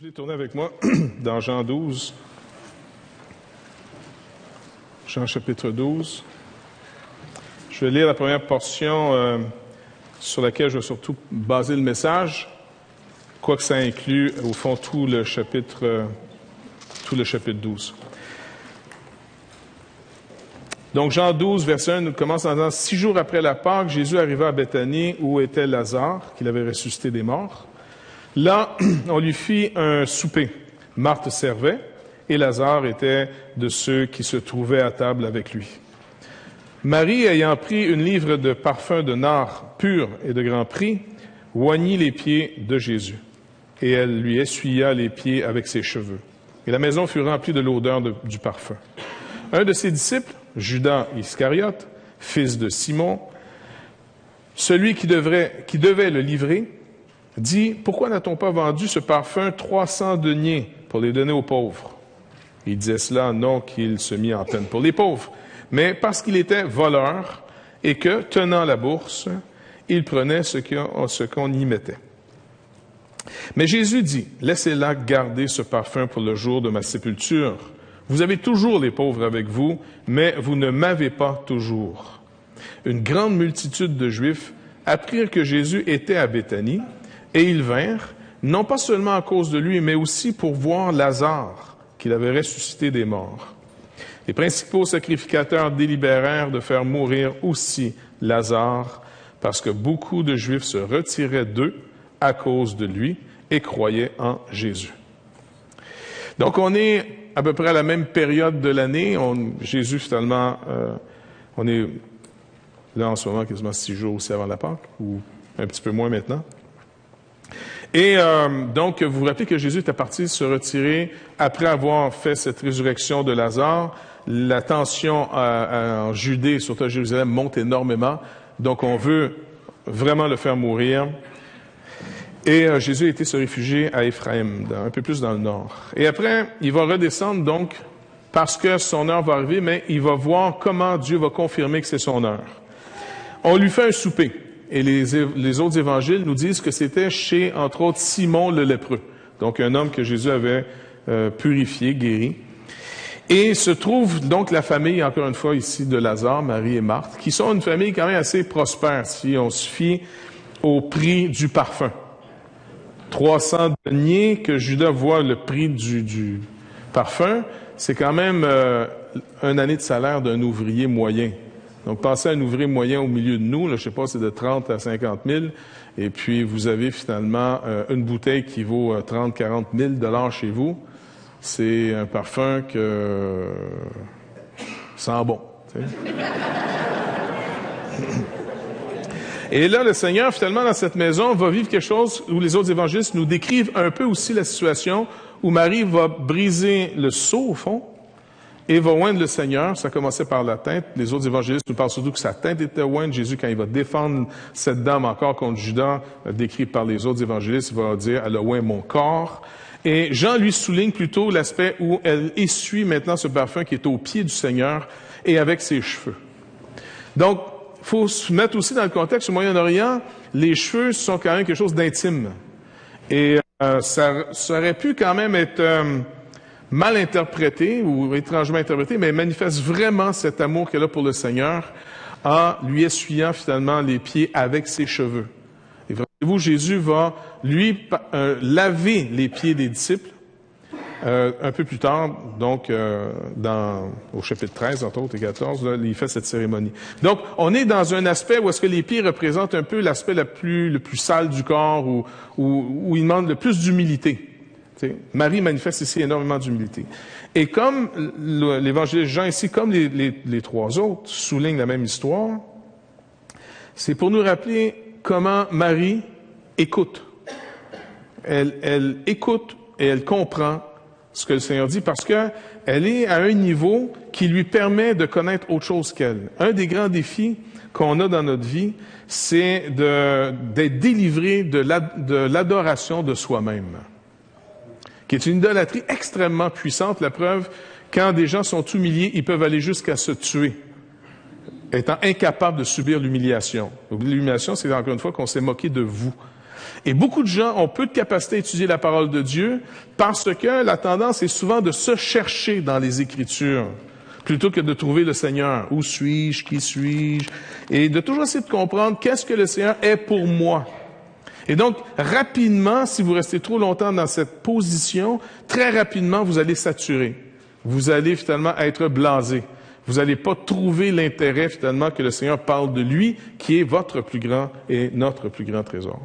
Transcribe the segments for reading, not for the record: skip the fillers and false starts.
Vous voulez tourner avec moi dans Jean 12, Jean chapitre 12. Je vais lire la première portion sur laquelle je vais surtout baser le message, quoique ça inclut au fond tout le chapitre 12. Donc Jean 12, verset 1, nous commence en disant « 6 jours après la Pâque, Jésus arriva à Béthanie où était Lazare, qu'il avait ressuscité des morts. Là, on lui fit un souper. Marthe servait, et Lazare était de ceux qui se trouvaient à table avec lui. Marie, ayant pris une livre de parfum de nard pur et de grand prix, oignit les pieds de Jésus, et elle lui essuya les pieds avec ses cheveux. Et la maison fut remplie de l'odeur du parfum. Un de ses disciples, Judas Iscariote, fils de Simon, celui qui devait le livrer, dit, « Pourquoi n'a-t-on pas vendu ce parfum 300 deniers pour les donner aux pauvres? » Il disait cela non qu'il se mit en peine pour les pauvres, mais parce qu'il était voleur et que, tenant la bourse, il prenait ce qu'on y mettait. Mais Jésus dit, « Laissez-la garder ce parfum pour le jour de ma sépulture. Vous avez toujours les pauvres avec vous, mais vous ne m'avez pas toujours. » Une grande multitude de Juifs apprirent que Jésus était à Béthanie, et ils vinrent, non pas seulement à cause de lui, mais aussi pour voir Lazare, qu'il avait ressuscité des morts. Les principaux sacrificateurs délibérèrent de faire mourir aussi Lazare, parce que beaucoup de Juifs se retiraient d'eux à cause de lui et croyaient en Jésus. Donc on est à peu près à la même période de l'année. Jésus, finalement, on est là en ce moment quasiment 6 jours aussi avant la Pâque, ou un petit peu moins maintenant. Et donc, vous vous rappelez que Jésus était parti se retirer après avoir fait cette résurrection de Lazare. La tension en Judée, surtout à Jérusalem, monte énormément. Donc, on veut vraiment le faire mourir. Et Jésus a été se réfugier à Éphraïm, un peu plus dans le nord. Et après, il va redescendre donc parce que son heure va arriver, mais il va voir comment Dieu va confirmer que c'est son heure. On lui fait un souper. Et les autres évangiles nous disent que c'était chez, entre autres, Simon le lépreux. Donc, un homme que Jésus avait purifié, guéri. Et se trouve donc la famille, encore une fois, ici, de Lazare, Marie et Marthe, qui sont une famille quand même assez prospère, si on se fie au prix du parfum. 300 deniers que Judas voit le prix du parfum, c'est quand même une année de salaire d'un ouvrier moyen. Donc, pensez à un ouvrier moyen au milieu de nous, là, je sais pas, c'est de 30 à 50 000, et puis vous avez finalement une bouteille qui vaut 30, 40 000 $ chez vous. C'est un parfum que sent bon. Et là, le Seigneur, finalement, dans cette maison, va vivre quelque chose où les autres évangélistes nous décrivent un peu aussi la situation où Marie va briser le seau, au fond, et va oindre le Seigneur. Ça commençait par la teinte. Les autres évangélistes nous parlent surtout que sa teinte était ointe. Jésus, quand il va défendre cette dame encore contre Judas, décrit par les autres évangélistes, il va dire « Elle a oint mon corps ». Et Jean lui souligne plutôt l'aspect où elle essuie maintenant ce parfum qui est au pied du Seigneur et avec ses cheveux. Donc, il faut se mettre aussi dans le contexte au Moyen-Orient, les cheveux sont quand même quelque chose d'intime. Et ça aurait pu quand même être mal interprété ou étrangement interprété, mais elle manifeste vraiment cet amour qu'elle a pour le Seigneur en lui essuyant finalement les pieds avec ses cheveux. Et voyez-vous, Jésus va lui laver les pieds des disciples un peu plus tard, donc au chapitre 13, entre autres, et 14, là, il fait cette cérémonie. Donc, on est dans un aspect où est-ce que les pieds représentent un peu l'aspect le plus sale du corps, où il demande le plus d'humilité. Marie manifeste ici énormément d'humilité. Et comme l'évangéliste Jean ici, comme les trois autres, soulignent la même histoire, c'est pour nous rappeler comment Marie écoute. Elle écoute et elle comprend ce que le Seigneur dit parce que elle est à un niveau qui lui permet de connaître autre chose qu'elle. Un des grands défis qu'on a dans notre vie, c'est d'être délivré de l'adoration de soi-même, qui est une idolâtrie extrêmement puissante. La preuve, quand des gens sont humiliés, ils peuvent aller jusqu'à se tuer, étant incapables de subir l'humiliation. L'humiliation, c'est encore une fois qu'on s'est moqué de vous. Et beaucoup de gens ont peu de capacité à étudier la parole de Dieu parce que la tendance est souvent de se chercher dans les Écritures plutôt que de trouver le Seigneur. Où suis-je? Qui suis-je? Et de toujours essayer de comprendre qu'est-ce que le Seigneur est pour moi. Et donc, rapidement, si vous restez trop longtemps dans cette position, très rapidement, vous allez saturer. Vous allez finalement être blasé. Vous n'allez pas trouver l'intérêt finalement que le Seigneur parle de lui, qui est votre plus grand et notre plus grand trésor.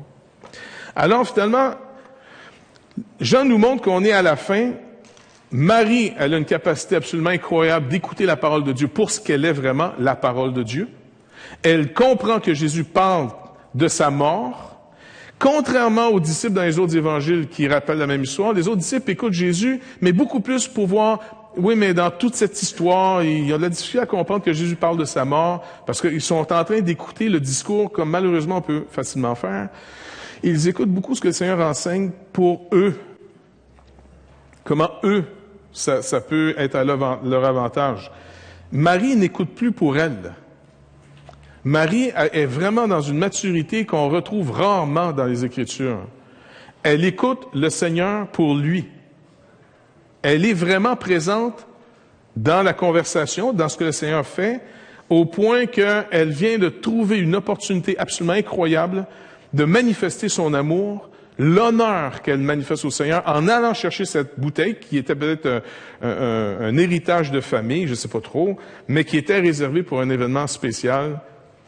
Alors finalement, Jean nous montre qu'on est à la fin. Marie, elle a une capacité absolument incroyable d'écouter la parole de Dieu pour ce qu'elle est vraiment, la parole de Dieu. Elle comprend que Jésus parle de sa mort. Contrairement aux disciples dans les autres évangiles qui rappellent la même histoire, les autres disciples écoutent Jésus, mais beaucoup plus pour voir, oui, mais dans toute cette histoire, il y a de la difficulté à comprendre que Jésus parle de sa mort, parce qu'ils sont en train d'écouter le discours comme malheureusement on peut facilement faire. Ils écoutent beaucoup ce que le Seigneur enseigne pour eux. Comment eux, ça peut être à leur avantage. Marie n'écoute plus pour elle. Marie est vraiment dans une maturité qu'on retrouve rarement dans les Écritures. Elle écoute le Seigneur pour lui. Elle est vraiment présente dans la conversation, dans ce que le Seigneur fait, au point qu'elle vient de trouver une opportunité absolument incroyable de manifester son amour, l'honneur qu'elle manifeste au Seigneur en allant chercher cette bouteille qui était peut-être un héritage de famille, je ne sais pas trop, mais qui était réservé pour un événement spécial,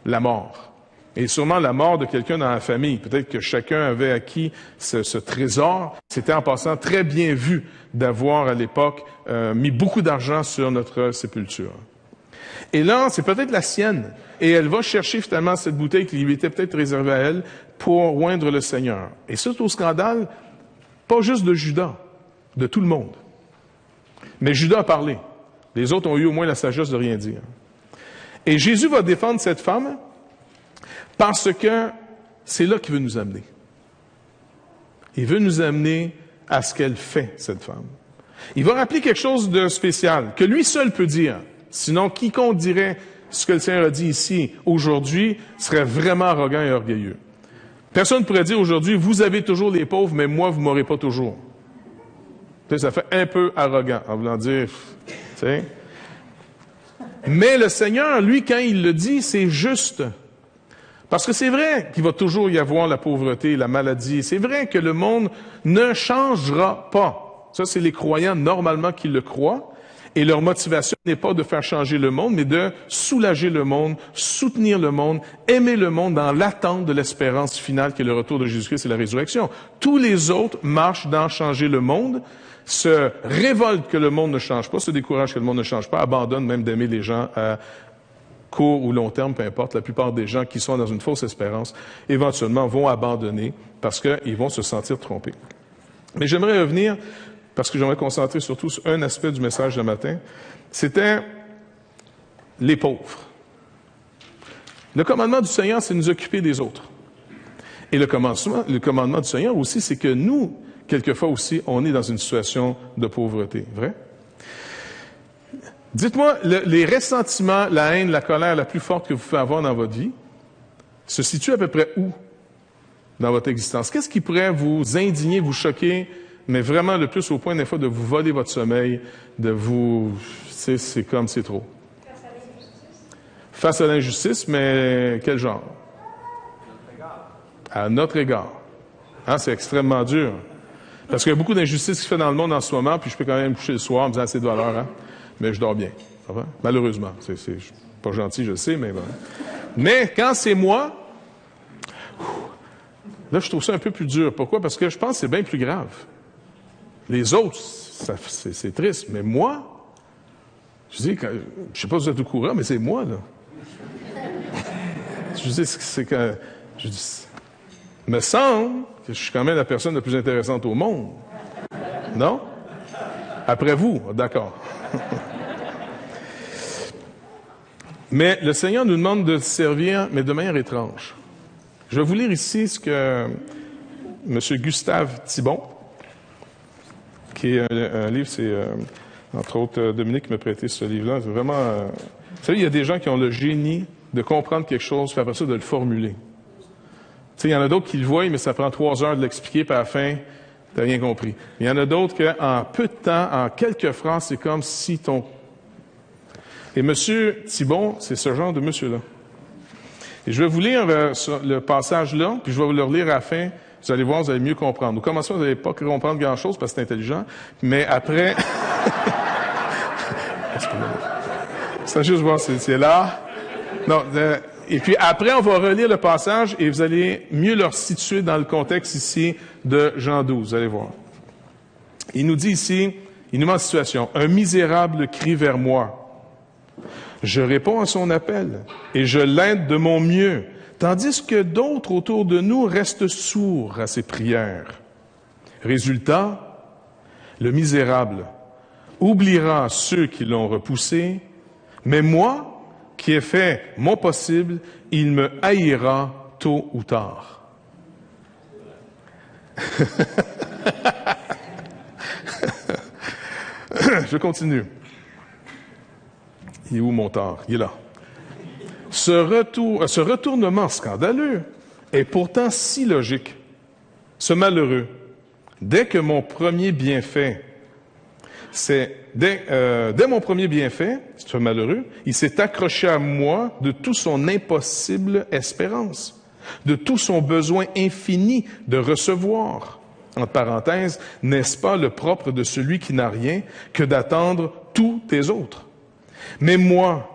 la mort. Et sûrement la mort de quelqu'un dans la famille. Peut-être que chacun avait acquis ce trésor. C'était en passant très bien vu d'avoir à l'époque mis beaucoup d'argent sur notre sépulture. Et là, c'est peut-être la sienne. Et elle va chercher finalement cette bouteille qui lui était peut-être réservée à elle pour oindre le Seigneur. Et c'est au scandale, pas juste de Judas, de tout le monde. Mais Judas a parlé. Les autres ont eu au moins la sagesse de rien dire. Et Jésus va défendre cette femme parce que c'est là qu'il veut nous amener. Il veut nous amener à ce qu'elle fait, cette femme. Il va rappeler quelque chose de spécial, que lui seul peut dire. Sinon, quiconque dirait ce que le Seigneur a dit ici, aujourd'hui, serait vraiment arrogant et orgueilleux. Personne ne pourrait dire aujourd'hui, vous avez toujours les pauvres, mais moi, vous m'aurez pas toujours. Ça fait un peu arrogant, en voulant dire, tu sais. Mais le Seigneur, lui, quand il le dit, c'est juste. Parce que c'est vrai qu'il va toujours y avoir la pauvreté, la maladie. C'est vrai que le monde ne changera pas. Ça, c'est les croyants normalement qui le croient. Et leur motivation n'est pas de faire changer le monde, mais de soulager le monde, soutenir le monde, aimer le monde dans l'attente de l'espérance finale qui est le retour de Jésus-Christ et la résurrection. Tous les autres marchent dans changer le monde, se révoltent que le monde ne change pas, se découragent que le monde ne change pas, abandonnent même d'aimer les gens à court ou long terme, peu importe. La plupart des gens qui sont dans une fausse espérance, éventuellement, vont abandonner parce qu'ils vont se sentir trompés. Mais j'aimerais revenir, parce que j'aimerais concentrer surtout sur un aspect du message de matin, c'était les pauvres. Le commandement du Seigneur, c'est de nous occuper des autres. Et le commandement du Seigneur aussi, c'est que nous, quelquefois aussi, on est dans une situation de pauvreté. Vrai? Dites-moi, les ressentiments, la haine, la colère la plus forte que vous pouvez avoir dans votre vie se situent à peu près où dans votre existence? Qu'est-ce qui pourrait vous indigner, vous choquer, mais vraiment le plus au point des fois de vous voler votre sommeil, de vous... C'est comme c'est trop. Face à l'injustice. Face à l'injustice, mais quel genre? À notre égard. Hein, c'est extrêmement dur. Parce qu'il y a beaucoup d'injustices qui se fait dans le monde en ce moment, puis je peux quand même me coucher le soir en me disant c'est de valeur, hein? Mais je dors bien. Ça va? Malheureusement. C'est pas gentil, je sais, mais bon. Mais quand c'est moi, là, je trouve ça un peu plus dur. Pourquoi? Parce que je pense que c'est bien plus grave. Les autres, c'est triste. Mais moi, je sais pas si vous êtes au courant, mais c'est moi, là. Je dis, c'est que... Je dis, me semble que je suis quand même la personne la plus intéressante au monde. Non? Après vous, d'accord. Mais le Seigneur nous demande de servir, mais de manière étrange. Je vais vous lire ici ce que M. Gustave Thibon, qui est un livre, c'est entre autres Dominique qui m'a prêté ce livre-là. C'est vraiment... vous savez, il y a des gens qui ont le génie de comprendre quelque chose, puis après ça, de le formuler. Tu sais, il y en a d'autres qui le voient, mais ça prend 3 heures de l'expliquer, puis à la fin, t'as rien compris. Il y en a d'autres qu'en peu de temps, en quelques phrases, c'est comme si ton... Et M. Thibon, c'est ce genre de monsieur-là. Et je vais vous lire le passage là, puis je vais vous le relire à la fin. Vous allez voir, vous allez mieux comprendre. Au commencement, vous n'allez pas comprendre grand-chose parce que c'est intelligent, mais après... c'est juste voir, c'est là. Non, et puis après, on va relire le passage et vous allez mieux le situer dans le contexte ici de Jean 12. Vous allez voir. Il nous dit ici, il nous met en situation. Un misérable crie vers moi. Je réponds à son appel et je l'aide de mon mieux, tandis que d'autres autour de nous restent sourds à ses prières. Résultat, le misérable oubliera ceux qui l'ont repoussé, mais moi, qui ai fait mon possible, il me haïra tôt ou tard. Je continue. Il est où mon tard? Il est là. Ce retournement scandaleux est pourtant si logique. Ce malheureux, dès mon premier bienfait, dès mon premier bienfait, ce malheureux, il s'est accroché à moi de tout son impossible espérance, de tout son besoin infini de recevoir. Entre parenthèses, n'est-ce pas le propre de celui qui n'a rien que d'attendre tous tes autres? Mais moi,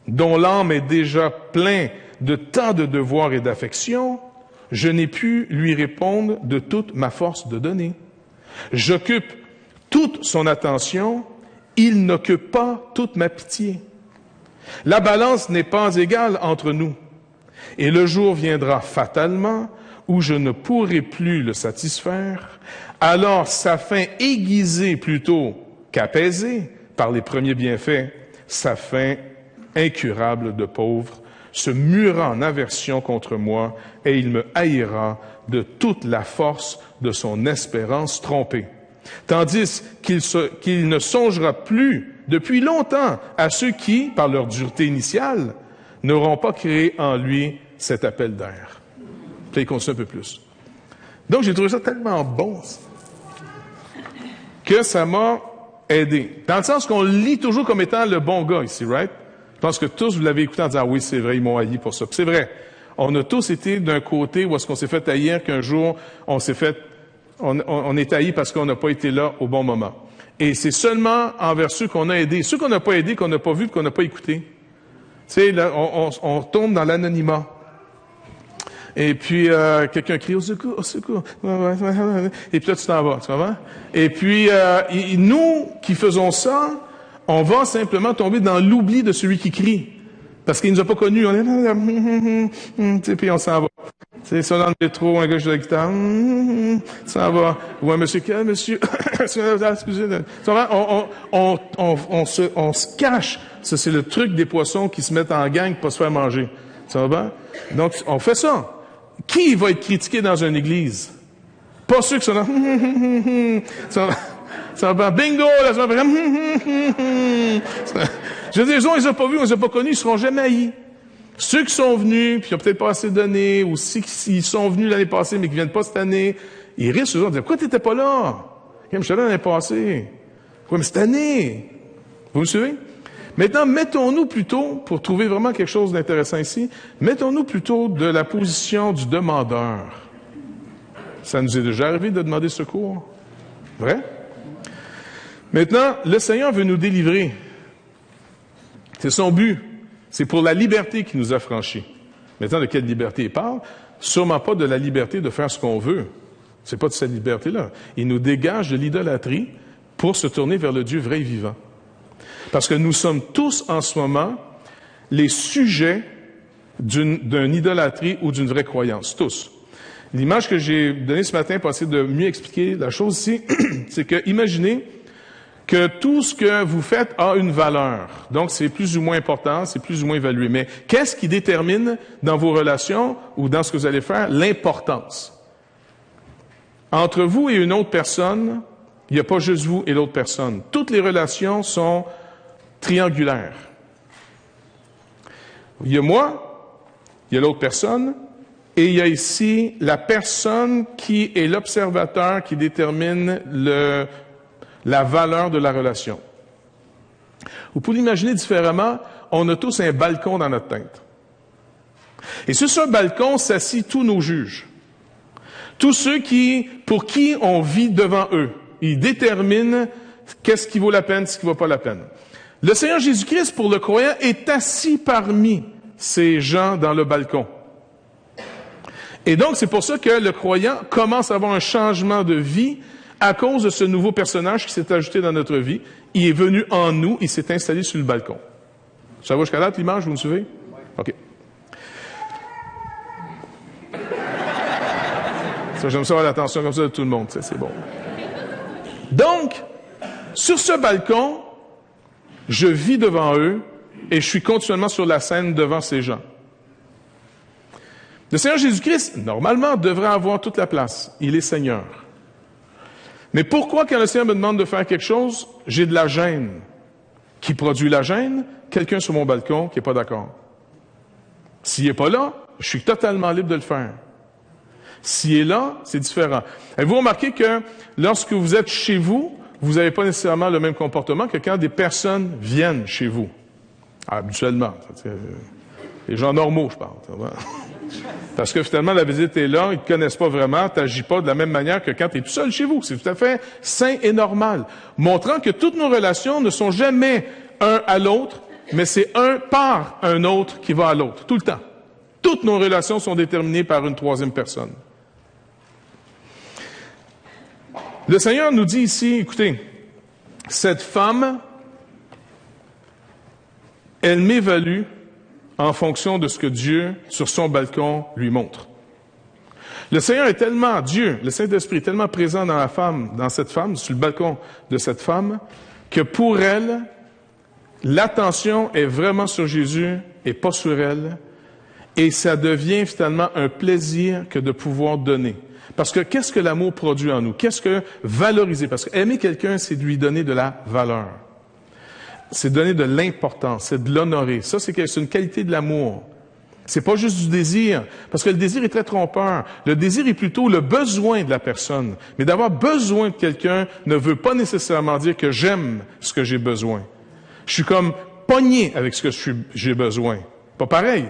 dont l'âme est déjà pleine de tant de devoirs et d'affections, je n'ai pu lui répondre de toute ma force de donner. J'occupe toute son attention, il n'occupe pas toute ma pitié. La balance n'est pas égale entre nous, et le jour viendra fatalement où je ne pourrai plus le satisfaire, alors sa faim aiguisée plutôt qu'apaisée par les premiers bienfaits, sa faim incurable de pauvre, se murera en aversion contre moi, et il me haïra de toute la force de son espérance trompée. Tandis qu'il ne songera plus depuis longtemps à ceux qui, par leur dureté initiale, n'auront pas créé en lui cet appel d'air. Puis il continue un peu plus. Donc j'ai trouvé ça tellement bon que ça m'a aidé. Dans le sens qu'on le lit toujours comme étant le bon gars ici, right? Je pense que tous vous l'avez écouté en disant « oui, c'est vrai, ils m'ont haï pour ça ». Puis c'est vrai. On a tous été d'un côté où est-ce qu'on s'est fait haïr qu'un jour, on est haï parce qu'on n'a pas été là au bon moment. Et c'est seulement envers ceux qu'on a aidés. Ceux qu'on n'a pas aidés, qu'on n'a pas vus, qu'on n'a pas écoutés. Tu sais, là, on tombe dans l'anonymat. Et puis, quelqu'un crie « au secours, au secours ». Et puis là, tu t'en vas, tu comprends? Et puis, nous qui faisons ça, on va simplement tomber dans l'oubli de celui qui crie. Parce qu'il nous a pas connus. On est puis on s'en va. C'est ça dans le métro, un gars qui joue de la guitare, ça va. Ou un monsieur, quel monsieur, excusez, on se cache. Ça, c'est le truc des poissons qui se mettent en gang pour pas se faire manger. Ça va bien? Donc, on fait ça. Qui va être critiqué dans une église? Pas ceux qui sont là, ça va bien, bingo, là, ça va bien, je veux dire, eux, on les a pas vus, on les a pas connus, ils seront jamais haïs. Ceux qui sont venus, puis ils ont peut-être pas assez donné, ou s'ils sont venus l'année passée, mais qui viennent pas cette année, ils risquent souvent de dire, pourquoi t'étais pas là? Je suis là l'année passée. Pourquoi, mais cette année? Vous me suivez? Maintenant, mettons-nous plutôt, pour trouver vraiment quelque chose d'intéressant ici, mettons-nous plutôt de la position du demandeur. Ça nous est déjà arrivé de demander secours? Vrai? Maintenant, le Seigneur veut nous délivrer. C'est son but. C'est pour la liberté qu'il nous a franchis. Maintenant, de quelle liberté il parle? Sûrement pas de la liberté de faire ce qu'on veut. C'est pas de cette liberté-là. Il nous dégage de l'idolâtrie pour se tourner vers le Dieu vrai et vivant. Parce que nous sommes tous en ce moment les sujets d'une idolâtrie ou d'une vraie croyance. Tous. L'image que j'ai donnée ce matin pour essayer de mieux expliquer la chose ici, c'est que imaginez que tout ce que vous faites a une valeur. Donc, c'est plus ou moins important, c'est plus ou moins évalué. Mais qu'est-ce qui détermine dans vos relations ou dans ce que vous allez faire l'importance? Entre vous et une autre personne, il n'y a pas juste vous et l'autre personne. Toutes les relations sont triangulaires. Il y a moi, il y a l'autre personne, Et il y a ici la personne qui est l'observateur qui détermine la valeur de la relation. Vous pouvez l'imaginer différemment, on a tous un balcon dans notre tête. Et sur ce balcon s'assient tous nos juges. Tous ceux pour qui on vit devant eux. Ils déterminent qu'est-ce qui vaut la peine, ce qui ne vaut pas la peine. Le Seigneur Jésus-Christ, pour le croyant, est assis parmi ces gens dans le balcon. Et donc, c'est pour ça que le croyant commence à avoir un changement de vie à cause de ce nouveau personnage qui s'est ajouté dans notre vie. Il est venu en nous, il s'est installé sur le balcon. Ça va jusqu'à là, l'image, vous me suivez? OK. Ça, j'aime ça avoir l'attention comme ça de tout le monde, c'est bon. Donc, sur ce balcon, je vis devant eux et je suis continuellement sur la scène devant ces gens. Le Seigneur Jésus-Christ, normalement, devrait avoir toute la place. Il est Seigneur. Mais pourquoi, quand le Seigneur me demande de faire quelque chose, j'ai de la gêne? Qui produit la gêne? Quelqu'un sur mon balcon qui n'est pas d'accord. S'il n'est pas là, je suis totalement libre de le faire. S'il est là, c'est différent. Avez-vous remarqué que lorsque vous êtes chez vous, vous n'avez pas nécessairement le même comportement que quand des personnes viennent chez vous? Habituellement. Les gens normaux, je parle. Parce que finalement, la visite est là, ils ne te connaissent pas vraiment, tu n'agis pas de la même manière que quand tu es tout seul chez vous. C'est tout à fait sain et normal. Montrant que toutes nos relations ne sont jamais un à l'autre, mais c'est un par un autre qui va à l'autre, tout le temps. Toutes nos relations sont déterminées par une troisième personne. Le Seigneur nous dit ici, écoutez, cette femme, elle m'évalue en fonction de ce que Dieu, sur son balcon, lui montre. Le Seigneur est tellement, Dieu, le Saint-Esprit est tellement présent dans la femme, dans cette femme, sur le balcon de cette femme, que pour elle, l'attention est vraiment sur Jésus et pas sur elle, et ça devient finalement un plaisir que de pouvoir donner. Parce que qu'est-ce que l'amour produit en nous? Qu'est-ce que valoriser? Parce que aimer quelqu'un, c'est de lui donner de la valeur. C'est donner de l'importance, c'est de l'honorer. Ça, c'est une qualité de l'amour. C'est pas juste du désir, parce que le désir est très trompeur. Le désir est plutôt le besoin de la personne. Mais d'avoir besoin de quelqu'un ne veut pas nécessairement dire que j'aime ce que j'ai besoin. Je suis comme pogné avec ce que j'ai besoin. Pas pareil.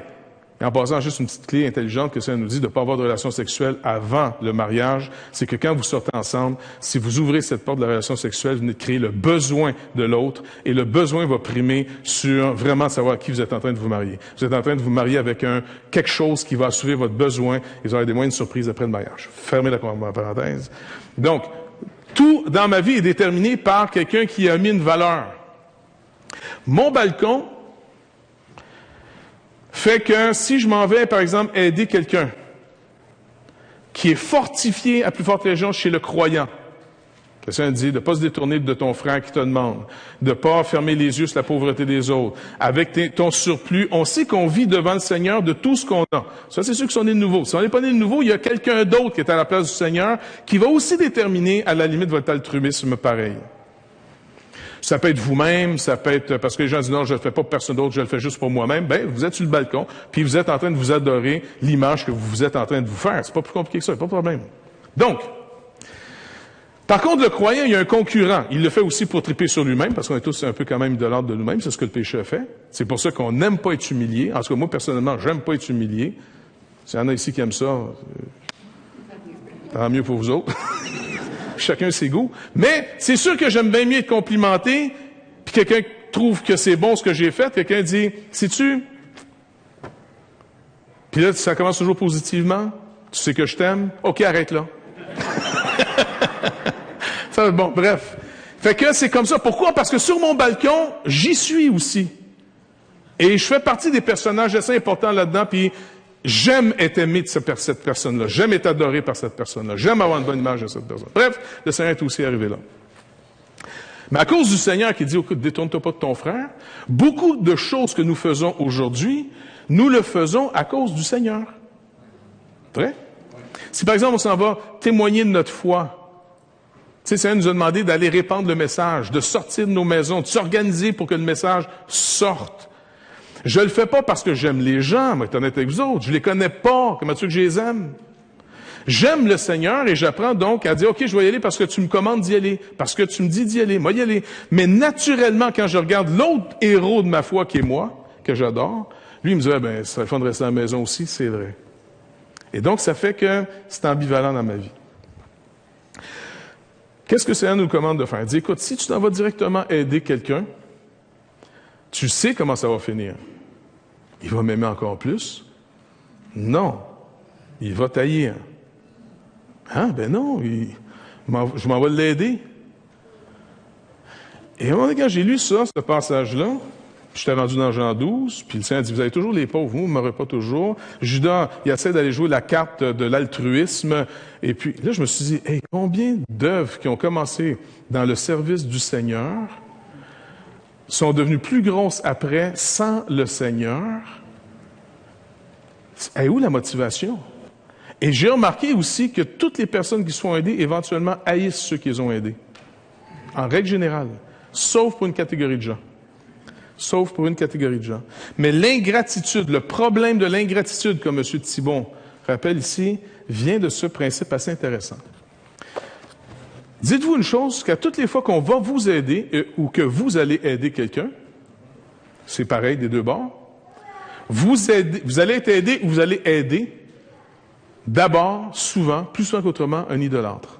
Et en passant, juste une petite clé intelligente que ça nous dit de ne pas avoir de relation sexuelle avant le mariage, c'est que quand vous sortez ensemble, si vous ouvrez cette porte de la relation sexuelle, vous venez de créer le besoin de l'autre, et le besoin va primer sur vraiment savoir à qui vous êtes en train de vous marier. Vous êtes en train de vous marier avec quelque chose qui va assurer votre besoin, et vous aurez des moyens de surprise après le mariage. Fermez la parenthèse. Donc, tout dans ma vie est déterminé par quelqu'un qui a mis une valeur. Mon balcon fait que si je m'en vais, par exemple, aider quelqu'un qui est fortifié à plus forte raison chez le croyant, le Seigneur dit de ne pas se détourner de ton frère qui te demande, de ne pas fermer les yeux sur la pauvreté des autres. Avec ton surplus, on sait qu'on vit devant le Seigneur de tout ce qu'on a. Ça, c'est ceux qui sont nés de nouveau. Si on n'est pas né de nouveau, il y a quelqu'un d'autre qui est à la place du Seigneur qui va aussi déterminer, à la limite, votre altruisme pareil. Ça peut être vous-même, ça peut être parce que les gens disent non, je ne le fais pas pour personne d'autre, je le fais juste pour moi-même. Ben, vous êtes sur le balcon, puis vous êtes en train de vous adorer l'image que vous êtes en train de vous faire. C'est pas plus compliqué que ça, pas de problème. Donc, par contre, le croyant, il y a un concurrent. Il le fait aussi pour triper sur lui-même, parce qu'on est tous un peu quand même de l'ordre de nous-mêmes. C'est ce que le péché a fait. C'est pour ça qu'on n'aime pas être humilié. En tout cas, moi, personnellement, j'aime pas être humilié. S'il y en a ici qui aiment ça, tant mieux pour vous autres. Chacun ses goûts. Mais c'est sûr que j'aime bien mieux être complimenté, puis quelqu'un trouve que c'est bon ce que j'ai fait, quelqu'un dit, sais-tu? Puis là, ça commence toujours positivement. Tu sais que je t'aime? OK, arrête là. Ça, bon, bref. Fait que c'est comme ça. Pourquoi? Parce que sur mon balcon, j'y suis aussi. Et je fais partie des personnages assez importants là-dedans, puis j'aime être aimé de cette personne-là. J'aime être adoré par cette personne-là. J'aime avoir une bonne image de cette personne. Bref, le Seigneur est aussi arrivé là. Mais à cause du Seigneur qui dit, écoute, détourne-toi pas de ton frère, beaucoup de choses que nous faisons aujourd'hui, nous le faisons à cause du Seigneur. Vrai? Si par exemple on s'en va témoigner de notre foi, tu sais, le Seigneur nous a demandé d'aller répandre le message, de sortir de nos maisons, de s'organiser pour que le message sorte. Je le fais pas parce que j'aime les gens, moi, être honnête avec vous autres. Je les connais pas. Comment tu veux que je les aime? J'aime le Seigneur et j'apprends donc à dire, OK, je vais y aller parce que tu me commandes d'y aller, parce que tu me dis d'y aller, moi y aller. Mais naturellement, quand je regarde l'autre héros de ma foi qui est moi, que j'adore, lui, il me dit, ben, ça serait le fun de rester à la maison aussi, c'est vrai. Et donc, ça fait que c'est ambivalent dans ma vie. Qu'est-ce que le Seigneur nous commande de faire? Il dit, écoute, si tu t'en vas directement aider quelqu'un, tu sais comment ça va finir. Il va m'aimer encore plus? Non. Il va taillir. Hein? Ben non, je m'en vais l'aider. Et à un moment donné, quand j'ai lu ça, ce passage-là, j'étais rendu dans Jean 12, puis le Seigneur dit, vous avez toujours les pauvres, vous ne m'aurez pas toujours. Judas, il essaie d'aller jouer la carte de l'altruisme. Et puis là, je me suis dit, hey, combien d'œuvres qui ont commencé dans le service du Seigneur sont devenues plus grosses après sans le Seigneur? Et où la motivation? Et j'ai remarqué aussi que toutes les personnes qui se font aider, éventuellement, haïssent ceux qui les ont aidés. En règle générale. Sauf pour une catégorie de gens. Sauf pour une catégorie de gens. Mais l'ingratitude, le problème de l'ingratitude, comme M. Thibon rappelle ici, vient de ce principe assez intéressant. Dites-vous une chose, qu'à toutes les fois qu'on va vous aider ou que vous allez aider quelqu'un, c'est pareil des deux bords, vous allez être aidé ou vous allez aider d'abord, souvent, plus souvent qu'autrement, un idolâtre.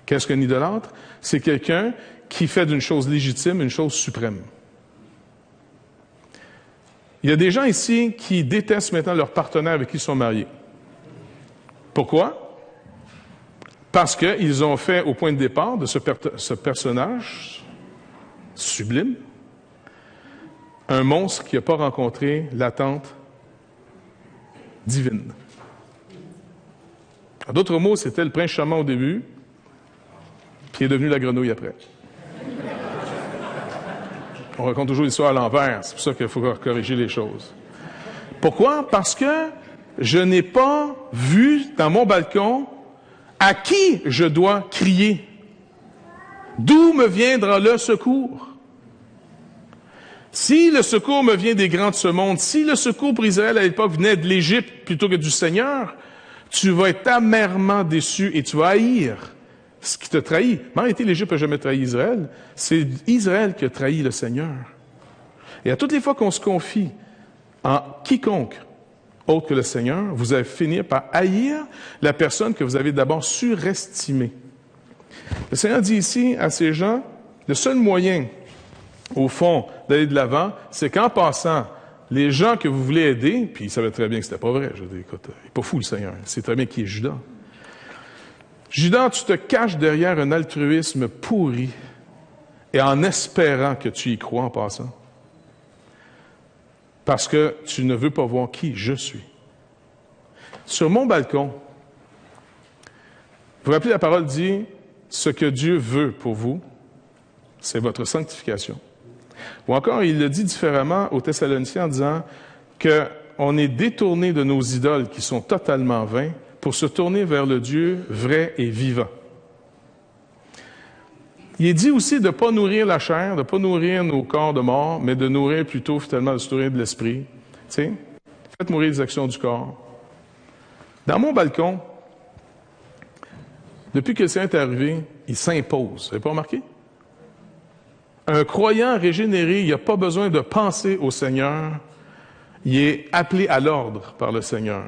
Qu'est-ce qu'un idolâtre? C'est quelqu'un qui fait d'une chose légitime une chose suprême. Il y a des gens ici qui détestent maintenant leur partenaire avec qui ils sont mariés. Pourquoi? Parce qu'ils ont fait, au point de départ de ce personnage sublime, un monstre qui n'a pas rencontré l'attente divine. En d'autres mots, c'était le prince charmant au début, puis il est devenu la grenouille après. On raconte toujours l'histoire à l'envers, c'est pour ça qu'il faut corriger les choses. Pourquoi? Parce que je n'ai pas vu dans mon balcon à qui je dois crier. D'où me viendra le secours? Si le secours me vient des grands de ce monde, si le secours pour Israël à l'époque venait de l'Égypte plutôt que du Seigneur, tu vas être amèrement déçu et tu vas haïr ce qui te trahit. Mais en réalité, l'Égypte n'a jamais trahi Israël. C'est Israël qui a trahi le Seigneur. Et à toutes les fois qu'on se confie en quiconque autre que le Seigneur, vous allez finir par haïr la personne que vous avez d'abord surestimée. Le Seigneur dit ici à ces gens, le seul moyen, au fond, d'aller de l'avant, c'est qu'en passant, les gens que vous voulez aider, puis il savait très bien que c'était pas vrai, je dis, écoute, il n'est pas fou le Seigneur, il sait très bien qui est Judas. Judas, tu te caches derrière un altruisme pourri et en espérant que tu y crois en passant. Parce que tu ne veux pas voir qui je suis. Sur mon balcon, vous vous rappelez, la parole dit, ce que Dieu veut pour vous, c'est votre sanctification. Ou encore, il le dit différemment aux Thessaloniciens en disant qu'on est détourné de nos idoles qui sont totalement vains pour se tourner vers le Dieu vrai et vivant. Il est dit aussi de ne pas nourrir la chair, de ne pas nourrir nos corps de mort, mais de nourrir plutôt, finalement, de se nourrir de l'esprit. Tu sais, faites mourir les actions du corps. Dans mon balcon, depuis que le Seigneur est arrivé, il s'impose. Vous n'avez pas remarqué? Un croyant régénéré, il n'a pas besoin de penser au Seigneur. Il est appelé à l'ordre par le Seigneur.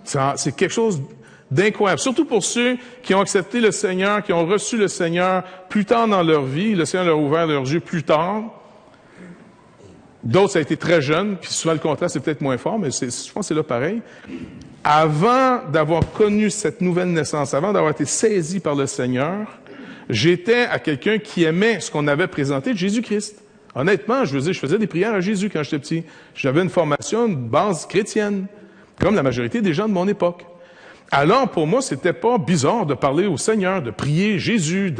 C'est quelque chose d'incroyable. Surtout pour ceux qui ont accepté le Seigneur, qui ont reçu le Seigneur plus tard dans leur vie. Le Seigneur leur a ouvert leurs yeux plus tard. D'autres, ça a été très jeune, puis souvent le contraste c'est peut-être moins fort, mais je pense que c'est là pareil. Avant d'avoir connu cette nouvelle naissance, avant d'avoir été saisi par le Seigneur, j'étais à quelqu'un qui aimait ce qu'on avait présenté de Jésus-Christ. Honnêtement, je faisais des prières à Jésus quand j'étais petit. J'avais une formation, une base chrétienne, comme la majorité des gens de mon époque. Alors, pour moi, c'était pas bizarre de parler au Seigneur, de prier Jésus,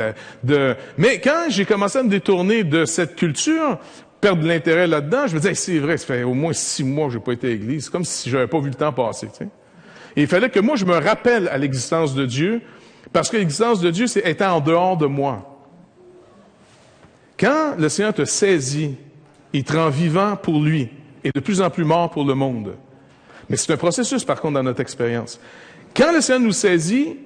Mais quand j'ai commencé à me détourner de cette culture, perdre de l'intérêt là-dedans, je me disais, hey, c'est vrai, ça fait au moins 6 mois que j'ai pas été à l'église. C'est comme si j'avais pas vu le temps passer, tu sais. Et il fallait que moi, je me rappelle à l'existence de Dieu, parce que l'existence de Dieu, c'est être en dehors de moi. Quand le Seigneur te saisit Il te rend vivant pour lui et de plus en plus mort pour le monde. Mais c'est un processus, par contre, dans notre expérience. Quand le Seigneur nous saisit,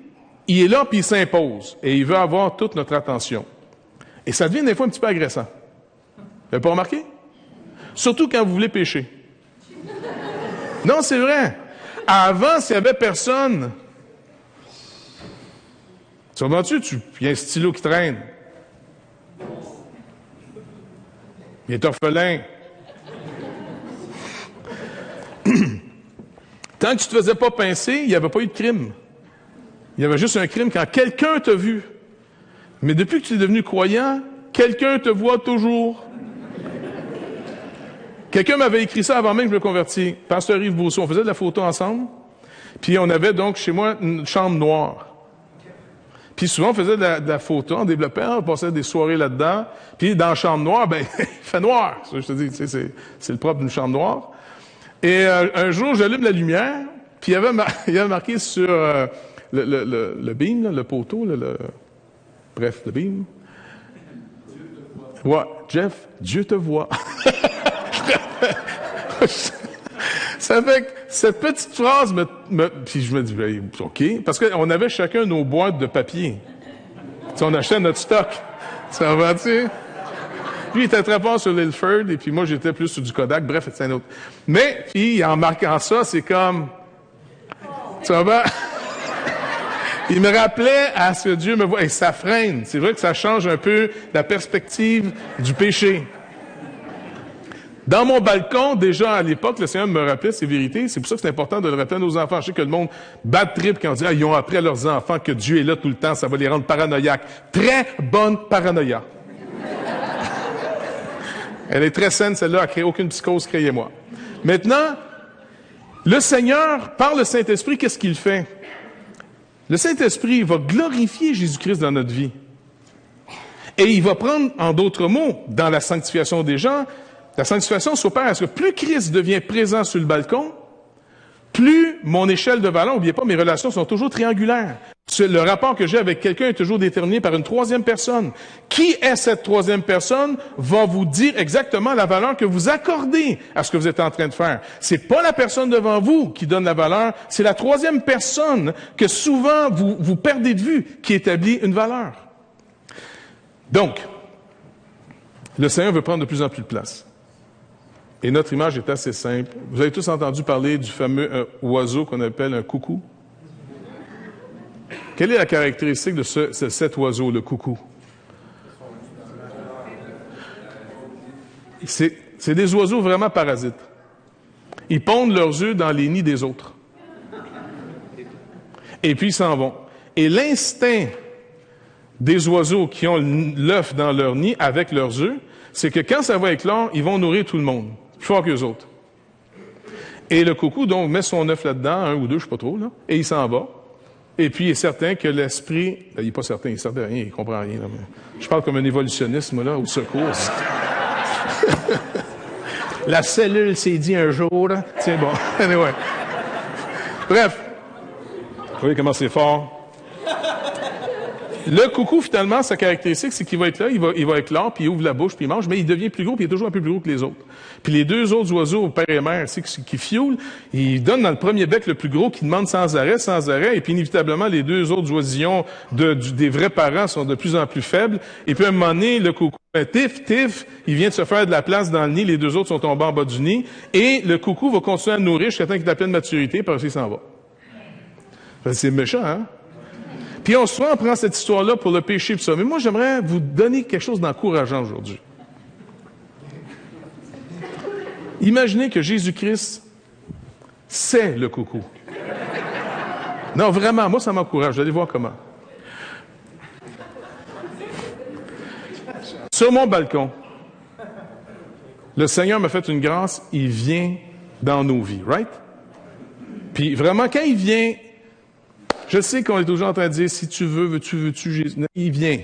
il est là puis il s'impose et il veut avoir toute notre attention. Et ça devient des fois un petit peu agressant. Vous n'avez pas remarqué? Surtout quand vous voulez pécher. Non, c'est vrai. Avant, s'il n'y avait personne, tu comprends-tu? Il y a un stylo qui traîne. Il est orphelin. Tant que tu ne te faisais pas pincer, il n'y avait pas eu de crime. Il y avait juste un crime quand quelqu'un t'a vu. Mais depuis que tu es devenu croyant, quelqu'un te voit toujours. Quelqu'un m'avait écrit ça avant même que je me convertisse. Pasteur Yves Bousseau, on faisait de la photo ensemble. Puis on avait donc chez moi une chambre noire. Puis souvent on faisait de la photo, on développait, on passait des soirées là-dedans. Puis dans la chambre noire, ben il fait noir. Ça, je te dis, c'est le propre d'une chambre noire. Et un jour, j'allume la lumière, puis il y avait marqué sur le beam, là, le poteau, bref, le beam. Ouais, Jeff, Dieu te voit. Ça fait que cette petite phrase puis je me dis, ben, OK, parce qu'on avait chacun nos boîtes de papier. Tu sais, on achetait notre stock. Ça va, tu sais? Lui, il était très fort sur l'Ilford, et puis moi, j'étais plus sur du Kodak. Bref, c'est un autre. Mais, puis, en marquant ça, c'est comme... Tu vois, il me rappelait à ce que Dieu me voit. Et ça freine. C'est vrai que ça change un peu la perspective du péché. Dans mon balcon, déjà à l'époque, le Seigneur me rappelait ces vérités. C'est pour ça que c'est important de le rappeler à nos enfants. Je sais que le monde bat de trip quand on dit ils ont appris à leurs enfants que Dieu est là tout le temps, ça va les rendre paranoïaques. Très bonne paranoïa. Elle est très saine, celle-là, elle n'a créé aucune psychose, croyez-moi. Maintenant, le Seigneur, par le Saint-Esprit, qu'est-ce qu'il fait? Le Saint-Esprit va glorifier Jésus-Christ dans notre vie. Et il va prendre, en d'autres mots, dans la sanctification des gens, la sanctification s'opère à ce que plus Christ devient présent sur le balcon, plus mon échelle de valeur, n'oubliez pas, mes relations sont toujours triangulaires. Le rapport que j'ai avec quelqu'un est toujours déterminé par une troisième personne. Qui est cette troisième personne va vous dire exactement la valeur que vous accordez à ce que vous êtes en train de faire. C'est pas la personne devant vous qui donne la valeur, c'est la troisième personne que souvent vous perdez de vue qui établit une valeur. Donc, le Seigneur veut prendre de plus en plus de place. Et notre image est assez simple. Vous avez tous entendu parler du fameux oiseau qu'on appelle un coucou? Quelle est la caractéristique de cet oiseau, le coucou? C'est des oiseaux vraiment parasites. Ils pondent leurs œufs dans les nids des autres. Et puis ils s'en vont. Et l'instinct des oiseaux qui ont l'œuf dans leur nid avec leurs œufs, c'est que quand ça va éclore, ils vont nourrir tout le monde, plus fort qu'eux autres. Et le coucou, donc, met son œuf là-dedans, un ou deux, je sais pas trop, là, et il s'en va. Et puis, il est certain que l'esprit... il n'est pas certain, il ne sert de rien, il ne comprend rien. Là, mais je parle comme un évolutionnisme, là, au secours. La cellule s'est dit un jour, là. Tiens, bon, anyway. Bref. Vous voyez comment c'est fort? Le coucou, finalement, sa caractéristique, c'est qu'il va être là, il va éclore, puis il ouvre la bouche, puis il mange, mais il devient plus gros, puis il est toujours un peu plus gros que les autres. Puis les deux autres oiseaux, père et mère, qui fioulent, ils donnent dans le premier bec le plus gros, qui demande sans arrêt, et puis inévitablement, les deux autres oisillons des vrais parents sont de plus en plus faibles, et puis à un moment donné, le coucou, tif, il vient de se faire de la place dans le nid, les deux autres sont tombés en bas du nid, et le coucou va continuer à nourrir jusqu'à temps qu'il est à pleine maturité, puis après, il s'en va. C'est méchant, hein? Puis on souvent prend cette histoire-là pour le péché et tout ça. Mais moi, j'aimerais vous donner quelque chose d'encourageant aujourd'hui. Imaginez que Jésus-Christ, c'est le coucou. Non, vraiment, moi, ça m'encourage. Vous allez voir comment. Sur mon balcon, le Seigneur m'a fait une grâce, il vient dans nos vies, right? Puis vraiment, quand il vient... Je sais qu'on est toujours en train de dire, si tu veux, veux-tu, Jésus? Il vient.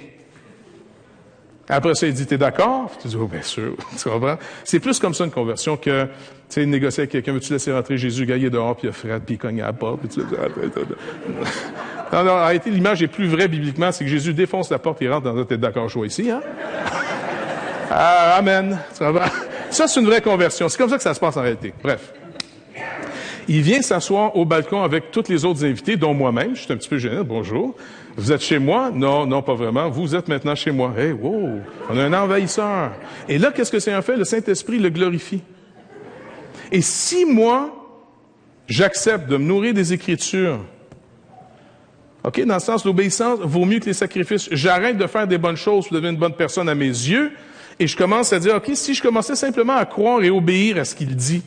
Après ça, il dit, t'es d'accord? Tu dis, oh, bien sûr. Tu comprends? C'est plus comme ça une conversion que, tu sais, négocier avec quelqu'un, veux-tu laisser rentrer Jésus? Le gars, il est dehors, puis il a fret, puis il cogne à la porte, puis tu laisses rentrer. Non, en réalité, l'image est plus vraie bibliquement, c'est que Jésus défonce la porte, il rentre dans un, t'es d'accord, je suis ici, hein? Ah, amen. Tu comprends? Ça, c'est une vraie conversion. C'est comme ça que ça se passe en réalité. Bref. Il vient s'asseoir au balcon avec tous les autres invités, dont moi-même. Je suis un petit peu gêné. Bonjour. Vous êtes chez moi? Non, non, pas vraiment. Vous êtes maintenant chez moi. Hey, wow! On a un envahisseur. Et là, qu'est-ce que c'est un fait? Le Saint-Esprit le glorifie. Et si moi, j'accepte de me nourrir des Écritures, OK, dans le sens de l'obéissance, vaut mieux que les sacrifices. J'arrête de faire des bonnes choses pour devenir une bonne personne à mes yeux, et je commence à dire, OK, si je commençais simplement à croire et obéir à ce qu'il dit,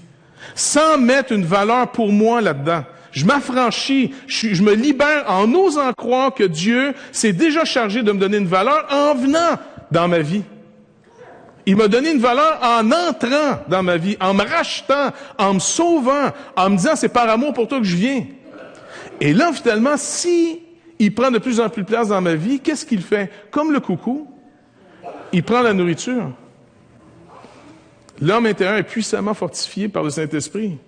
sans mettre une valeur pour moi là-dedans, je m'affranchis, je me libère en osant croire que Dieu s'est déjà chargé de me donner une valeur en venant dans ma vie. Il m'a donné une valeur en entrant dans ma vie, en me rachetant, en me sauvant, en me disant c'est par amour pour toi que je viens. Et là, finalement, si il prend de plus en plus de place dans ma vie, qu'est-ce qu'il fait? Comme le coucou, il prend la nourriture. L'homme intérieur est puissamment fortifié par le Saint-Esprit.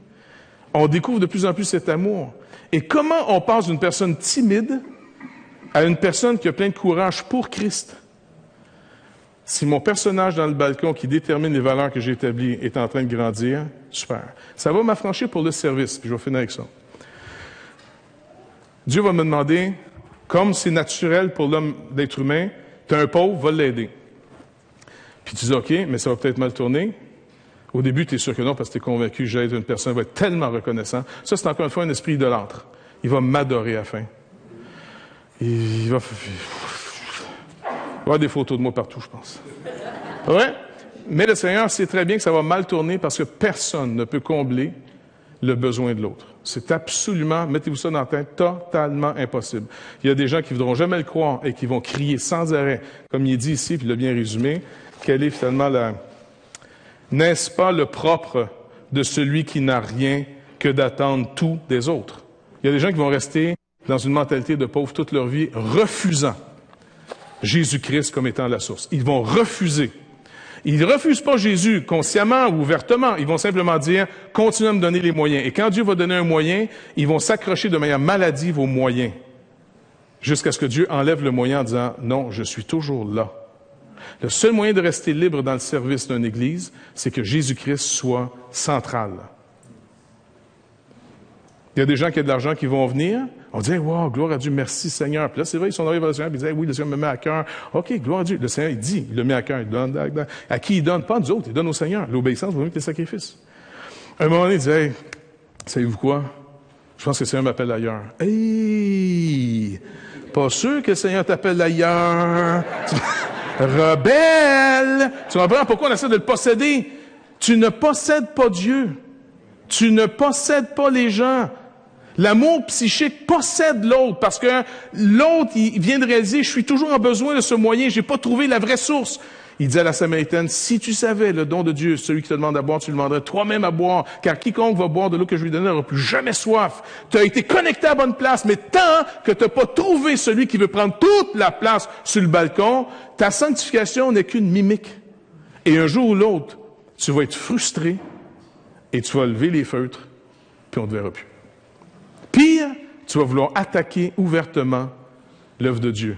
On découvre de plus en plus cet amour. Et comment on passe d'une personne timide à une personne qui a plein de courage pour Christ? Si mon personnage dans le balcon qui détermine les valeurs que j'ai établies est en train de grandir, super. Ça va m'affranchir pour le service, puis je vais finir avec ça. Dieu va me demander, comme c'est naturel pour l'homme d'être humain, tu as un pauvre, va l'aider. Puis tu dis, OK, mais ça va peut-être mal tourner. Au début, tu es sûr que non, parce que tu es convaincu que j'aide une personne, va être tellement reconnaissant. Ça, c'est encore une fois un esprit idolâtre. Il va m'adorer à la fin. Il va y avoir des photos de moi partout, je pense. Ouais? Mais le Seigneur sait très bien que ça va mal tourner parce que personne ne peut combler le besoin de l'autre. C'est absolument, mettez-vous ça dans la tête, totalement impossible. Il y a des gens qui ne voudront jamais le croire et qui vont crier sans arrêt, comme il est dit ici, puis il l'a bien résumé, quelle est finalement la... N'est-ce pas le propre de celui qui n'a rien que d'attendre tout des autres? Il y a des gens qui vont rester dans une mentalité de pauvre toute leur vie, refusant Jésus-Christ comme étant la source. Ils vont refuser. Ils ne refusent pas Jésus consciemment ou ouvertement. Ils vont simplement dire, continuez à me donner les moyens. Et quand Dieu va donner un moyen, ils vont s'accrocher de manière maladive aux moyens. Jusqu'à ce que Dieu enlève le moyen en disant, non, je suis toujours là. Le seul moyen de rester libre dans le service d'une Église, c'est que Jésus-Christ soit central. Il y a des gens qui ont de l'argent qui vont venir, on dit, wow, gloire à Dieu, merci Seigneur. Puis là, c'est vrai, ils sont arrivés vers le Seigneur, puis ils disent, oui, le Seigneur me met à cœur. OK, gloire à Dieu. Le Seigneur, il dit, il le met à cœur, il donne. À qui il donne? Pas nous autres, il donne au Seigneur. L'obéissance vaut mieux que les sacrifices. À un moment donné, il dit, hey, savez-vous quoi? Je pense que le Seigneur m'appelle ailleurs. Hey! Pas sûr que le Seigneur t'appelle ailleurs. Rebelle! Tu comprends pourquoi on essaie de le posséder? Tu ne possèdes pas Dieu. Tu ne possèdes pas les gens. L'amour psychique possède l'autre parce que l'autre, il vient de réaliser, je suis toujours en besoin de ce moyen, j'ai pas trouvé la vraie source. Il dit à la Samaritaine, si tu savais le don de Dieu, celui qui te demande à boire, tu le demanderais toi-même à boire, car quiconque va boire de l'eau que je lui donnerai n'aura plus jamais soif. Tu as été connecté à la bonne place, mais tant que tu n'as pas trouvé celui qui veut prendre toute la place sur le balcon, ta sanctification n'est qu'une mimique. Et un jour ou l'autre, tu vas être frustré et tu vas lever les feutres, puis on ne te verra plus. Pire, tu vas vouloir attaquer ouvertement l'œuvre de Dieu.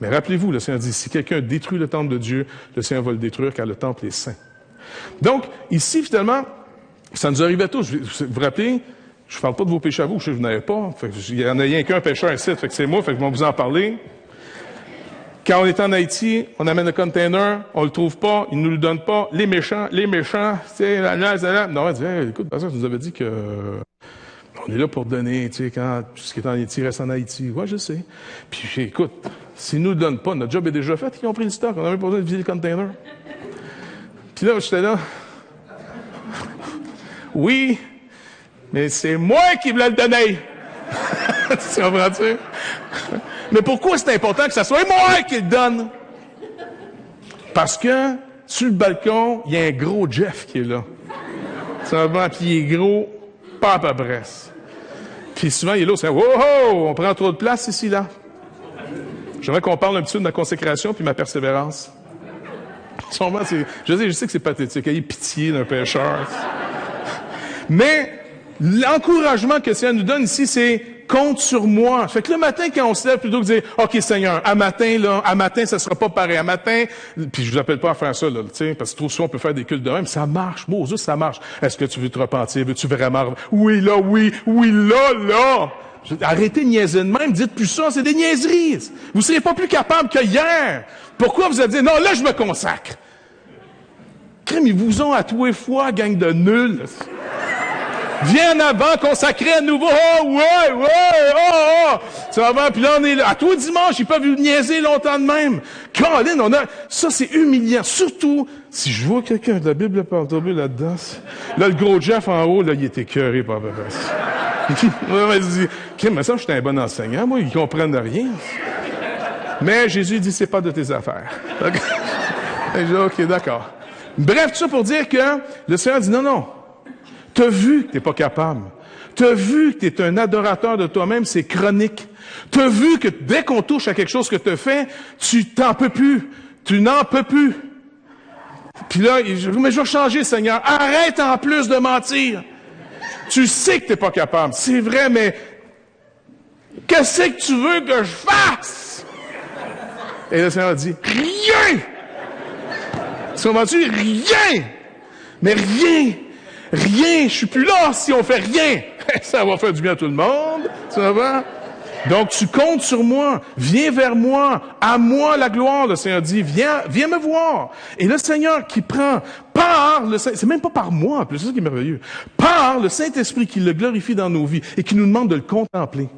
Mais rappelez-vous, le Seigneur dit, si quelqu'un détruit le temple de Dieu, le Seigneur va le détruire car le temple est saint. Donc, ici, finalement, ça nous arrive à tous. Vous vous rappelez, je ne parle pas de vos péchés à vous, je n'en avais pas. Il n'y en a rien qu'un pécheur ici, fait que c'est moi, fait que je vais vous en parler. Quand on est en Haïti, on amène le container, on le trouve pas, ils nous le donnent pas. Les méchants, c'est là. Non, on dit, hey, écoute, le pasteur nous avait dit que on est là pour donner, tu sais, quand tout ce qui est en Haïti reste en Haïti. Ouais, je sais. Puis, écoute, s'ils nous le donnent pas, notre job est déjà fait, ils ont pris le stock, on n'a même pas besoin de vider le container. Puis là, j'étais là. Oui, mais c'est moi qui voulais le donner. Tu comprends-tu? Mais pourquoi c'est important que ça soit moi qui le donne? Parce que, sur le balcon, il y a un gros Jeff qui est là. Tu comprends? Puis il est gros, pas à peu près. Puis souvent, il est là, c'est « Wow, on prend trop de place ici, là. » J'aimerais qu'on parle un petit peu de ma consécration puis ma persévérance. Je sais que c'est pathétique, ayez pitié d'un pécheur. Mais l'encouragement que le Seigneur nous donne ici, c'est compte sur moi. Fait que le matin, quand on se lève, plutôt que de dire, OK, Seigneur, à matin, ça sera pas pareil. À matin, puis je vous appelle pas à faire ça, là, tu sais, parce que trop souvent, on peut faire des cultes de même. Ça marche. Moses, ça marche. Est-ce que tu veux te repentir? Veux-tu vraiment? Oui, là, oui, là. Arrêtez de niaiser de même. Dites plus ça. C'est des niaiseries. Vous serez pas plus capable que hier. Pourquoi vous avez dit, non, là, je me consacre? Crème, ils vous ont à tous les fois, gang de nuls. Viens en avant, consacré à nouveau. Oh, ouais. Ça va, puis là, on est là. À toi dimanche, ils peuvent vous niaiser longtemps de même. Caroline, ça, c'est humiliant. Surtout, si je vois quelqu'un de la Bible parle tomber là-dedans. Là, le gros Jeff en haut, là, il était écœuré par la face. Il dit, Crème, mais ça, je suis un bon enseignant. Moi, ils comprennent rien. Mais Jésus dit, c'est pas de tes affaires. Et je dis, OK, d'accord. Bref, tout ça pour dire que le Seigneur dit, non. T'as vu que t'es pas capable. T'as vu que t'es un adorateur de toi-même, c'est chronique. T'as vu que dès qu'on touche à quelque chose que t'as fait, tu t'en peux plus. Tu n'en peux plus. Puis là, mais je vais changer, Seigneur. Arrête en plus de mentir. Tu sais que t'es pas capable. C'est vrai, mais qu'est-ce que tu veux que je fasse? Et le Seigneur dit, rien! Comprends-tu? Rien! Mais rien! Je suis plus là si on fait rien! Ça va faire du bien à tout le monde, ça va? Donc, tu comptes sur moi. Viens vers moi. À moi la gloire, le Seigneur dit. Viens me voir. Et le Seigneur qui prend c'est même pas par moi, en plus, c'est ça qui est merveilleux. Par le Saint-Esprit qui le glorifie dans nos vies et qui nous demande de le contempler.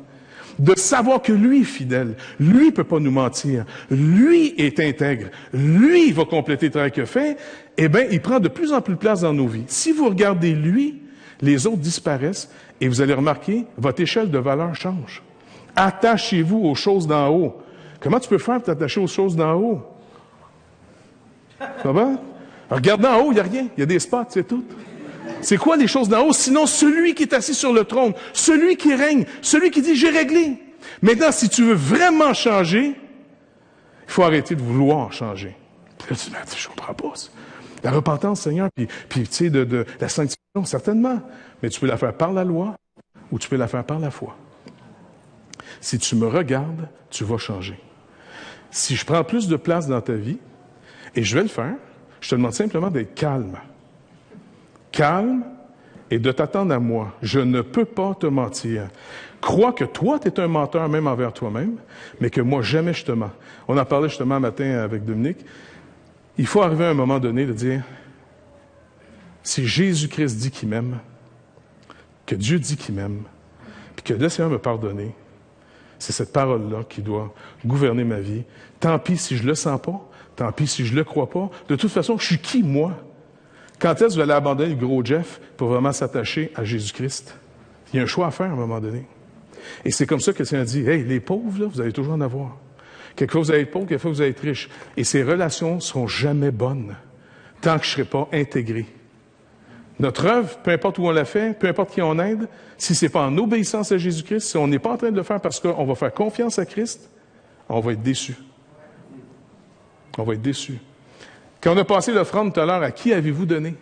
De savoir que lui est fidèle. Lui peut pas nous mentir. Lui est intègre. Lui va compléter le travail qu'il fait. Eh bien, il prend de plus en plus de place dans nos vies. Si vous regardez lui, les autres disparaissent et vous allez remarquer, votre échelle de valeur change. Attachez-vous aux choses d'en haut. Comment tu peux faire pour t'attacher aux choses d'en haut? Ça va? Regarde en haut, il n'y a rien. Il y a des spots, c'est tout. C'est quoi les choses d'en haut? Sinon, celui qui est assis sur le trône, celui qui règne, celui qui dit « j'ai réglé ». Maintenant, si tu veux vraiment changer, il faut arrêter de vouloir changer. Puis là, tu dis « je comprends pas ça ». La repentance, Seigneur, puis tu sais, de la sanctification, certainement. Mais tu peux la faire par la loi ou tu peux la faire par la foi. Si tu me regardes, tu vas changer. Si je prends plus de place dans ta vie, et je vais le faire, je te demande simplement d'être calme. Calme et de t'attendre à moi. Je ne peux pas te mentir. Crois que toi, tu es un menteur même envers toi-même, mais que moi, jamais je te mens. On en parlait justement un matin avec Dominique. Il faut arriver à un moment donné de dire, si Jésus-Christ dit qu'il m'aime, que Dieu dit qu'il m'aime, puis que le Seigneur me pardonne, c'est cette parole-là qui doit gouverner ma vie. Tant pis si je le sens pas, tant pis si je le crois pas. De toute façon, je suis qui, moi? Quand est-ce que vous allez abandonner le gros Jeff pour vraiment s'attacher à Jésus-Christ? Il y a un choix à faire à un moment donné. Et c'est comme ça que le Seigneur dit, « Hey, les pauvres, là, vous allez toujours en avoir. Quelquefois, vous allez être pauvre, quelquefois, vous allez être riche. Et ces relations ne seront jamais bonnes tant que je ne serai pas intégré. » Notre œuvre, peu importe où on la fait, peu importe qui on aide, si ce n'est pas en obéissance à Jésus-Christ, si on n'est pas en train de le faire parce qu'on va faire confiance à Christ, on va être déçu. On va être déçu. Quand on a passé l'offrande tout à l'heure, à qui avez-vous donné?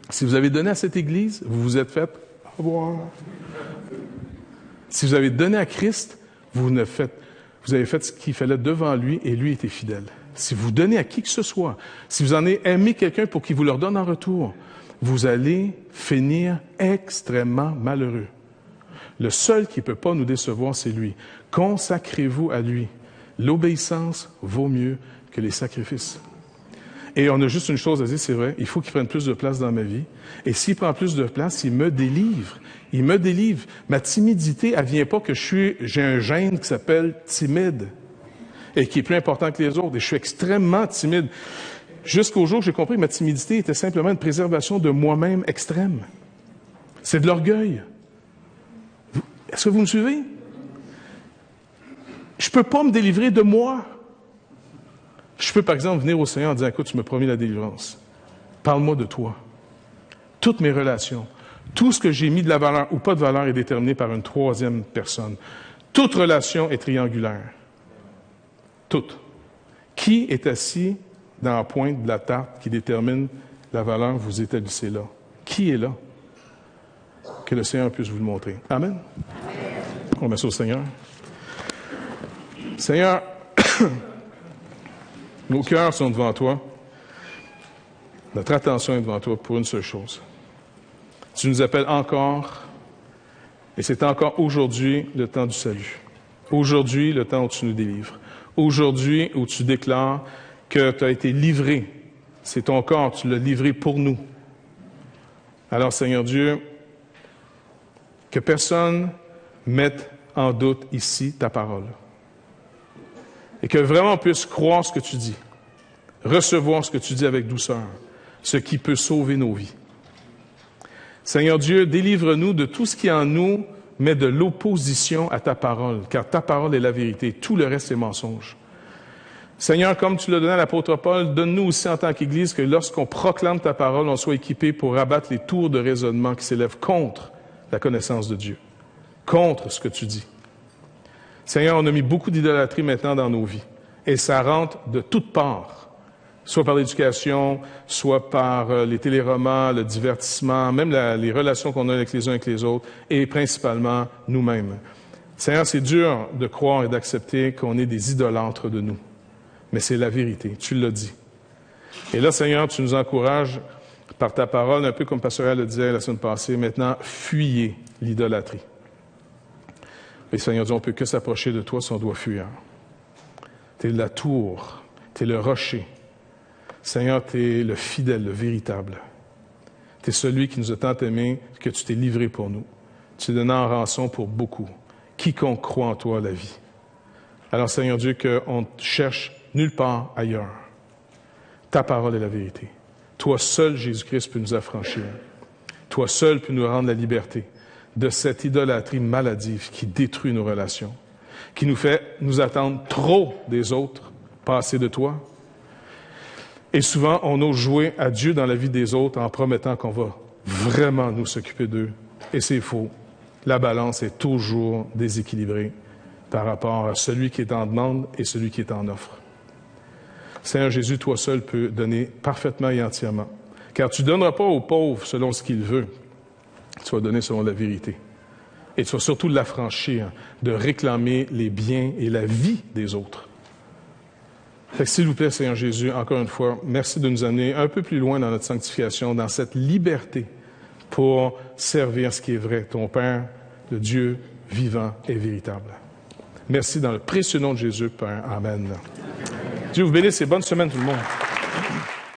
Si vous avez donné à cette Église, vous vous êtes fait avoir. Si vous avez donné à Christ, vous avez fait ce qu'il fallait devant lui et lui était fidèle. Si vous donnez à qui que ce soit, si vous en avez aimé quelqu'un pour qu'il vous leur donne en retour, vous allez finir extrêmement malheureux. Le seul qui ne peut pas nous décevoir, c'est lui. Consacrez-vous à lui. L'obéissance vaut mieux que les sacrifices. Et on a juste une chose à dire, c'est vrai, il faut qu'il prenne plus de place dans ma vie. Et s'il prend plus de place, il me délivre. Il me délivre. Ma timidité, elle vient pas que j'ai un gène qui s'appelle timide et qui est plus important que les autres. Et je suis extrêmement timide. Jusqu'au jour où j'ai compris que ma timidité était simplement une préservation de moi-même extrême. C'est de l'orgueil. Est-ce que vous me suivez? Je peux pas me délivrer de moi. Je peux, par exemple, venir au Seigneur en disant, écoute, tu m'as promis la délivrance. Parle-moi de toi. Toutes mes relations, tout ce que j'ai mis de la valeur ou pas de valeur est déterminé par une troisième personne. Toute relation est triangulaire. Toute. Qui est assis dans la pointe de la tarte qui détermine la valeur que vous établissez là? Qui est là? Que le Seigneur puisse vous le montrer. Amen. Amen. Remercie au Seigneur. Seigneur, nos cœurs sont devant toi. Notre attention est devant toi pour une seule chose. Tu nous appelles encore, et c'est encore aujourd'hui le temps du salut. Aujourd'hui, le temps où tu nous délivres. Aujourd'hui, où tu déclares que tu as été livré. C'est ton corps, tu l'as livré pour nous. Alors, Seigneur Dieu, que personne mette en doute ici ta parole. Et que vraiment on puisse croire ce que tu dis, recevoir ce que tu dis avec douceur, ce qui peut sauver nos vies. Seigneur Dieu, délivre-nous de tout ce qui en nous met de l'opposition à ta parole, car ta parole est la vérité, tout le reste est mensonge. Seigneur, comme tu l'as donné à l'apôtre Paul, donne-nous aussi en tant qu'Église que lorsqu'on proclame ta parole, on soit équipé pour abattre les tours de raisonnement qui s'élèvent contre la connaissance de Dieu, contre ce que tu dis. Seigneur, on a mis beaucoup d'idolâtrie maintenant dans nos vies, et ça rentre de toutes parts, soit par l'éducation, soit par les téléromans, le divertissement, même les relations qu'on a avec les uns et avec les autres, et principalement nous-mêmes. Seigneur, c'est dur de croire et d'accepter qu'on est des idolâtres de nous. Mais c'est la vérité, tu l'as dit. Et là, Seigneur, tu nous encourages par ta parole, un peu comme Pasteur le disait la semaine passée, maintenant, fuyez l'idolâtrie. Et Seigneur Dieu, on ne peut que s'approcher de toi si on doit fuir. Tu es la tour, tu es le rocher. Seigneur, tu es le fidèle, le véritable. Tu es celui qui nous a tant aimés, que tu t'es livré pour nous. Tu t'es donné en rançon pour beaucoup. Quiconque croit en toi a la vie. Alors, Seigneur Dieu, qu'on cherche nulle part ailleurs. Ta parole est la vérité. Toi seul, Jésus-Christ, peux nous affranchir. Toi seul peux nous rendre la liberté de cette idolâtrie maladive qui détruit nos relations, qui nous fait nous attendre trop des autres, pas assez de toi. Et souvent, on ose jouer à Dieu dans la vie des autres en promettant qu'on va vraiment nous s'occuper d'eux. Et c'est faux. La balance est toujours déséquilibrée par rapport à celui qui est en demande et celui qui est en offre. Seigneur Jésus, toi seul peux donner parfaitement et entièrement. Car tu ne donneras pas aux pauvres selon ce qu'il veut. Tu vas donner selon la vérité. Et tu vas surtout l'affranchir de réclamer les biens et la vie des autres. Fait que s'il vous plaît, Seigneur Jésus, encore une fois, merci de nous amener un peu plus loin dans notre sanctification, dans cette liberté pour servir ce qui est vrai, ton Père, le Dieu vivant et véritable. Merci dans le précieux nom de Jésus, Père. Amen. Dieu vous bénisse et bonne semaine tout le monde.